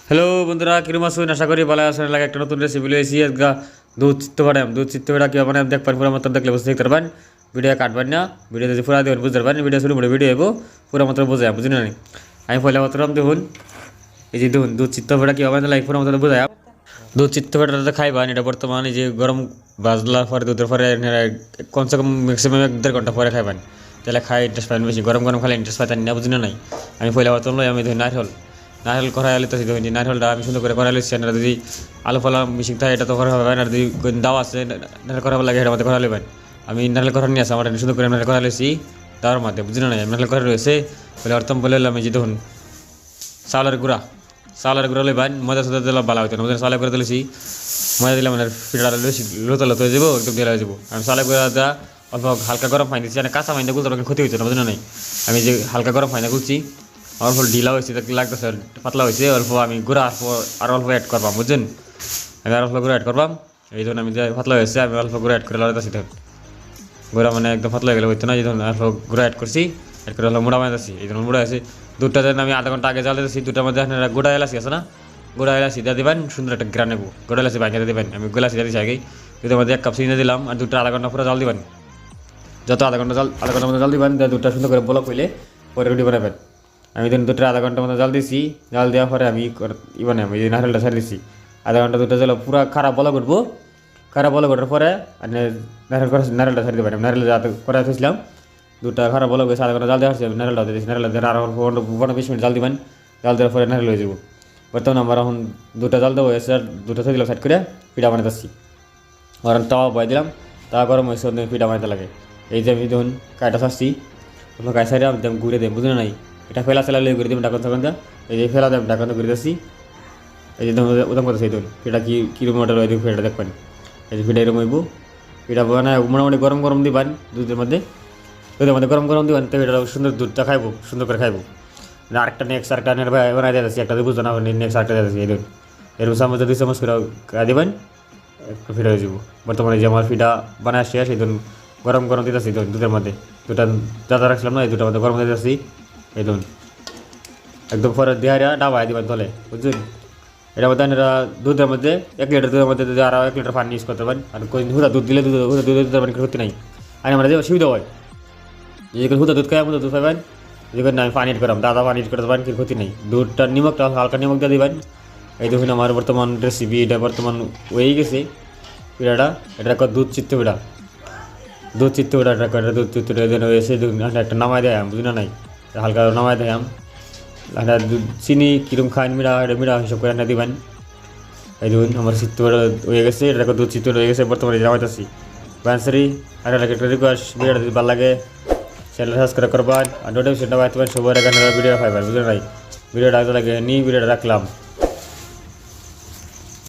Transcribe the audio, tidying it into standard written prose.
Hello বন্ধুরা, কিরম আছেন? আশা করি ভালো আছেন। লাগে একটা নতুন রেসিপি লইছি আজকে। দুধ চিত্ত বানাম। দুধ চিত্ত বাটা কি বানাম দেখবেন, পুরো মাত্র দেখলে বুঝতে পারবেন। ভিডিও কাটবেন না, ভিডিও যদি পুরা দেবেন বুঝতে পারবেন। ভিডিও শুরু করে ভিডিও এবো পুরো মাত্র বোঝায়, বুঝলেন না? আমি পয়লা মাত্র দেখুন, এই যে দেখুন দুধ চিত্ত বাটা কি বানাতে লাগে পুরো মাত্র বোঝায়। দুধ চিত্ত বাটাটা খাইবেন, এটা বর্তমানে যে গরম বাজলার পরে দুধের পরে কমসে কম ম্যাক্সিমাম 1-1.5 ঘন্টা পরে খাইবেন, তাহলে খাই ইন্টারেস্ট পাবেন বেশি। গরম গরম খালে ইন্টারেস্ট পাইতেন না, বুঝলেন নাই? আমি পয়লা মাত্র আমি ধরি নারকেল করাই আলিতে নারকেলটা আমি সুন্দর করে করাই লিখছি। আর যদি আলু ফলা মিশিং থাকে এটা তো করা হবে। আর যদি দাও আছে নারকেল করা লাগে এটার মধ্যে করা নেবেন। আমি নারকেল করা নিয়ে আসি, আমার সুন্দর করে নারকেল করা লিখছি তার মধ্যে, বুঝলেন না? নারকেল করা রয়েছে বলে অর্থম বলে আমি যে দেখুন চাউলের গুঁড়া লইবেন। মজা সাথে দিলে ভালো হতো না, বুঝলেন? চাউলের গুঁড়া দিলেছি মজা দিলাম, মানে ফিটা লোতা লোতা হয়ে যাবো, একদম দিয়ে হয়ে যাবো। আমি চাউলের গুঁড়া দেওয়া অল্প হালকা গরম পানি দিচ্ছি, মানে কাঁচা পানি গুলতে ক্ষতি হয়েছে না, বুঝলেন নাই? আমি যে হালকা গরম পানি গুলছি, অল্প ঢিলা হয়েছে লাগতেছে, পাতলা হয়েছে অল্প। আমি গুঁড়া আর অল্প অ্যাড করবাম, বুঝছেন? আমি আর অল্প গুঁড়া অ্যাড করবাম। এই ধরুন আমি যে পাতলা হয়েছে আমি অল্প গুঁড়া অ্যাড করে লড়াইতেছি। ধরুন গুঁড়া মানে একদম পাতলা হয়ে গেলে হইতো না, এই ধরুন অল্প গুঁড়া অ্যাড করছি, অ্যাড করে অল্প মোড়া বানাইতেছি। এই ধরুন মোড়া আছে দুধটা দেন আমি আধা ঘন্টা আগে জাল দিতেছি। দুটার মধ্যে আপনারা গোড়া এলাচি আছে না, গোড়া এলাচি দিয়ে দেবেন, সুন্দর একটা গ্রান নেবো। গোড়া এলাচি ভাঙিয়ে দেবেন, আমি গোলাচি দিয়ে দিচ্ছি আগেই। দুধের মধ্যে 1 কাপ চিনি দিলাম, আর দুধটা আধা ঘন্টা পুরো জাল দিবেন। যত আধা ঘন্টার মধ্যে জাল দিবেন, দুধটা সুন্দর করে বলক হইলে পরে রুটি বানাবেন। আমি ধরুন দুধটা আধা ঘন্টার মধ্যে জাল দিছি, জাল দেওয়ার পরে আমি মানে আমি নারকেলটা ছাড়ি দিচ্ছি। আধা ঘন্টা দুধটা জল পুরো খারাপ বলক উঠবো। খারাপ বলক ওঠার পরে নারকেলটা ছাড়ি দেবেন। নারকেল যাতে করে থেছিলাম, দুধটা খারাপ বলক গেছে, আধা ঘন্টা জাল দেওয়া হচ্ছে, আমি নারকেলটা দিয়েছি। নারকেলটা দিয়ে আর অল্প 15-20 মিনিট জাল দিবেন। জাল দেওয়ার পরে নারকেল হয়ে যাবো। বর্তমানে আমার এখন দুধটা জাল দেবো হয়েছে, আর দুধটা থয়ে দিলাম সাইড করে পিঠা বানাতে আসছি। আর তাওয়া বয়ে দিলাম, তাওয়া গরম হয়েছে, পিঠা বানাতে লাগে। এই যে আমি ধরুন কায়টা ছাড়ছি, আপনার গায়ে সাইডে আমি ঘুরে দেব, বুঝলেন নাই? এটা ফেলা লই করে দেবেন ঢাকন থাকুন। এই যে ফেলা দেবেন ঢাকন ঘুরে দিচ্ছি। এই যে উদাম করতেছি, এই ধরুন পিঠা কীরকম ওটা রয়ে ফিটা দেখবেন। এই যে ফিটা এরকম হইব। পিঠা বানায় মোটামুটি গরম দিবেন দুধের মধ্যে গরম দিবেন, তো এটা সুন্দর দুধটা খাইবো, সুন্দর করে খাইবো। আরেকটা নেক্সট আরেকটা বানাই দিয়েছি, একটা বুঝতো না নেক্সট আরেকটা দিয়েছি। এই ধরুন এরকম চামচ 2 চামচ করে দেবেন, একটু ফিটা হয়ে যাবো। বর্তমানে যে আমার ফিটা বানায় শেষ, এই ধরুন গরম দিতেছি দুধের মধ্যে। দুটা দাদা রাখছিলাম না, এই দুটার মধ্যে গরম দিতেছি। এই ধরুন একদম পরে দেহারিয়া ডাবাই দিবেন তলে, বুঝছেন? এটার মধ্যে দুধের মধ্যে 1 লিটার দুধের মধ্যে যদি আরও 1 লিটার পানি ইউজ করতে পারেন। আর হুদা দুধ দিলে দুধের পানি ক্ষতি নাই। আর আমরা যে সুবিধা হয়, যদি হুদা দুধ খাই দুধ খাইবেন, যদি আমি পানি এড করাম, দাদা পানি এড করতে পারেন, কিছু ক্ষতি নেই। দুধটা নিমকটা হালকা নিমক দিয়ে দিবেন। এই দেখুন আমার বর্তমান রেসিপি, এটা বর্তমান হয়েই গেছে পিঠাটা। এটা দুধ চিত্ত পিঠা, দুধ চিত্ত পিঠা দুধ চিত্ত হয়েছে। একটা নামাই দেয়, বুঝি না নাই? হালকা নামাই দেয় একটা চিনি কীরকম খান মিঠা হিসাব করে না দিবেন। এই দেখুন আমার চিত্ত পিঠা হয়ে গেছে, এটা দুধ চিত্ত হয়ে গেছে। বর্তমানে নামাইতেছি ব্যান্সারি। আর একটা রিকোয়েস্ট, ভিডিওটা যদি ভালো লাগে চ্যানেল সাবস্ক্রাইব করবেন, আর নোটিফিকেশনটা পাইতে পারেন সবার আগে ভিডিও পাইবেন, বুঝলেন নাই? ভিডিওটা আগে লাগে ভিডিওটা রাখলাম।